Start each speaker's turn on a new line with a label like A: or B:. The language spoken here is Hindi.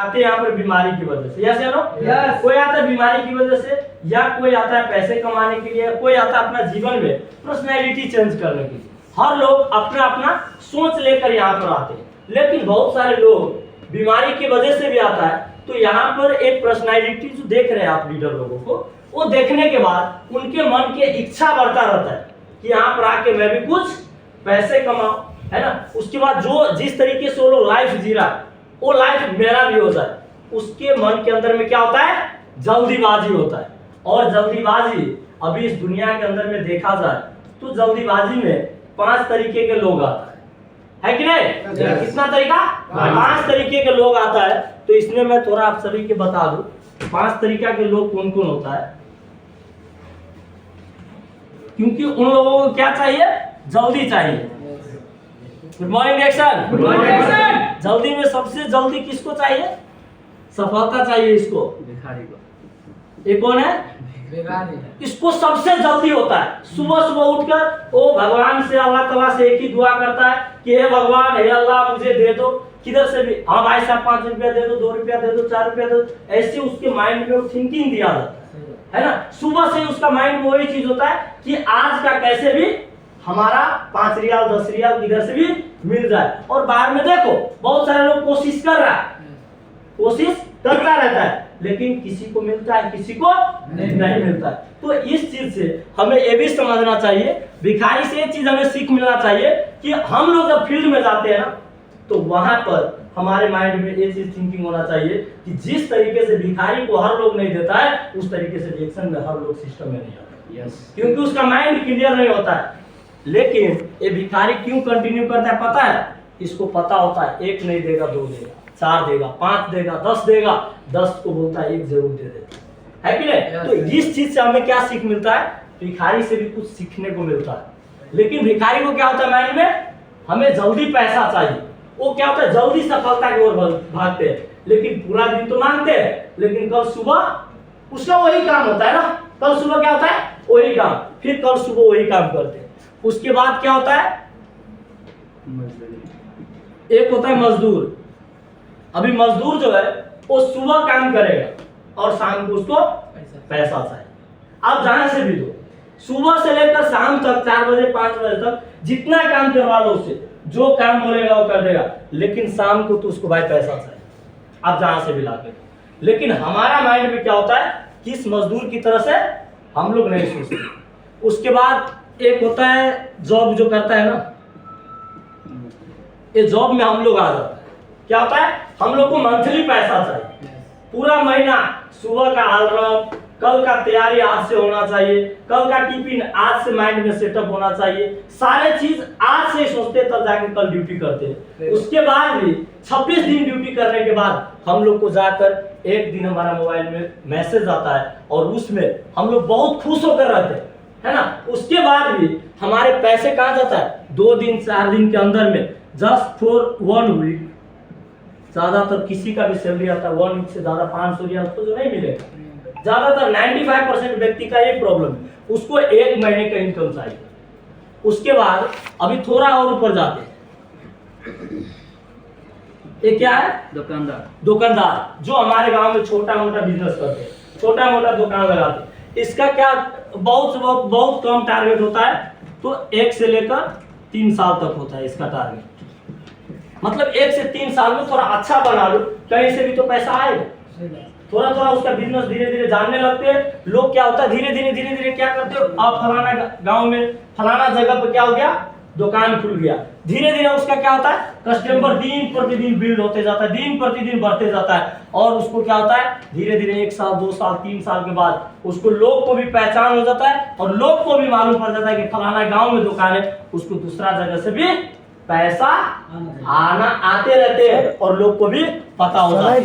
A: आते हैं यहाँ पर बीमारी की वजह से, यस या नो?
B: Yes.
A: कोई आता है बीमारी की वजह से, या कोई आता है पैसे कमाने के लिए, कोई आता है अपना जीवन में पर्सनैलिटी चेंज करने के लिए। हर लोग अपना अपना सोच लेकर यहाँ पर आते हैं, लेकिन बहुत सारे लोग बीमारी की वजह से भी आता है। तो यहाँ पर एक पर्सनैलिटी जो देख रहे हैं आप लीडर लोगों को, वो देखने के बाद उनके मन के इच्छा बढ़ता रहता है कि यहाँ पर आके मैं भी कुछ पैसे कमाऊं, है ना। उसके बाद जो जिस तरीके से वो लोग लाइफ जी रहा है, वो लाइफ मेरा भी हो जाए, उसके मन के अंदर में क्या होता है? जल्दीबाजी होता है। और जल्दीबाजी अभी इस दुनिया के अंदर में देखा जाए तो जल्दीबाजी में 5 तरीके के लोग आता है कि नहीं?
B: Yes.
A: कितना तरीका? 5 तरीके के लोग आता है। तो इसमें मैं थोड़ा आप सभी के बता दूं 5 तरीका के लोग कौन कौन होता है, क्योंकि उन लोगों को क्या चाहिए? जल्दी चाहिए। Good morning action.
B: Good morning, action.
A: जल्दी में सबसे जल्दी किसको चाहिए? सफलता चाहिए इसको।
B: भिखारी को।
A: ये कौन है? इसको सबसे जल्दी होता है। सुबह सुबह उठकर वो भगवान से, अल्लाह ताला से एक ही दुआ करता है कि हे भगवान, हे अल्लाह मुझे दे दो, किधर से भी, हाँ भाई साहब 5 रुपया दे दो, 2 रुपया दे दो, 4 रुपया दे दो, ऐसे उसके माइंड में वो थिंकिंग दिया जाता है ना। सुबह से उसका माइंड में वही चीज होता है कि आज का कैसे भी हमारा 5 रियाल 10 रियाल किधर से भी मिल जाए। और बाहर में देखो बहुत सारे लोग कोशिश कर रहा है, कोशिश करता रहता है, लेकिन किसी को मिलता है, किसी को नहीं मिलता है। तो इस चीज से हमें ये भी समझना चाहिए, भिखारी से एक चीज हमें सीख मिलना चाहिए कि हम लोग जब फील्ड में जाते हैं ना, तो वहां पर हमारे माइंड में ये चीज थिंकिंग होना चाहिए कि जिस तरीके से भिखारी को हर लोग नहीं देता है, उस तरीके से रिएक्शन में हर लोग सिस्टम में नहीं आता। क्योंकि उसका माइंड क्लियर नहीं होता है। लेकिन ये भिखारी क्यों कंटिन्यू करता है पता है? इसको पता होता है 1 नहीं देगा, 2 देगा, 4 देगा, 5 देगा, 10 देगा, 10 को बोलता है 1 जरूर दे देता है कि नहीं? तो इस चीज से हमें क्या सीख मिलता है? भिखारी से भी कुछ सीखने को मिलता है। लेकिन भिखारी को क्या होता है माइंड में? हमें जल्दी पैसा चाहिए। वो क्या होता है? जल्दी सफलता की ओर भागते हैं, लेकिन पूरा दिन तो मांगते हैं, लेकिन कल सुबह उसका वही काम होता है ना। कल सुबह क्या होता है? वही काम, फिर कल सुबह वही काम करते हैं। उसके बाद क्या होता है? एक होता है मजदूर। अभी मजदूर जो है वो सुबह काम करेगा और शाम को उसको पैसा चाहिए। आप जहां से भी दो, सुबह से लेकर शाम तक 4 बजे 5 बजे तक जितना काम करवा लो उससे, जो काम बोलेगा वो कर देगा, लेकिन शाम को तो उसको भाई पैसा चाहिए, आप जहां से भी लाके दो। लेकिन हमारा माइंड में क्या होता है? किस मजदूर की तरह से हम लोग नहीं सोचते। उसके बाद एक होता है जॉब जो करता है ना, ये जॉब में हम लोग आ जाते हैं। क्या होता है? हम लोग को मंथली पैसा चाहिए, पूरा महीना। सुबह का अलार्म, कल का तैयारी आज से होना चाहिए, कल का टिफिन आज से माइंड में सेटअप होना चाहिए, सारे चीज आज से सोचते तब जाके कल ड्यूटी करते हैं। उसके बाद भी 26 दिन ड्यूटी करने के बाद हम लोग को जाकर एक दिन हमारा मोबाइल में मैसेज आता है और उसमें हम लोग बहुत खुश होकर रहते हैं, है ना। उसके बाद भी हमारे पैसे कहाँ जाता है? 2 दिन 4 दिन के अंदर में, जस्ट फॉर 1 वीक। ज्यादातर किसी का भी सैलरी आता है 1 वीक से ज्यादा 500 रियाल तो जो नहीं मिलेगा। ज्यादातर 95% व्यक्ति का ये प्रॉब्लम है, उसको 1 महीने का इनकम चाहिए। उसके बाद अभी थोड़ा और ऊपर जाते हैं, ये क्या है? दुकानदार जो हमारे गांव में छोटा मोटा बिजनेस करते हैं, छोटा मोटा दुकान लगाते हैं। इसका क्या बहुत कम टारगेट होता है, तो 1 से लेकर 3 साल तक होता है इसका टारगेट। मतलब 1 से 3 साल में थोड़ा अच्छा बना लो, कहीं से भी तो पैसा आएगा। थोड़ा थोड़ा उसका बिजनेस धीरे धीरे जानने लगते हैं लोग। क्या होता है? धीरे धीरे क्या करते हो आप? फलाना गांव में फलाना जगह पे क्या हो गया? दुकान खुल गया। धीरे धीरे उसका क्या होता है? कस्टमर दिन प्रतिदिन बिल्ड होते जाता है, दिन प्रतिदिन बढ़ते जाता है। और उसको क्या होता है? धीरे धीरे 1 साल 2 साल 3 साल के बाद उसको लोग को भी पहचान हो जाता है और लोग को भी मालूम पड़ जाता है कि फलाना गाँव में दुकान है। उसको दूसरा जगह से भी पैसा आते रहते हैं और लोग को भी पता होता है।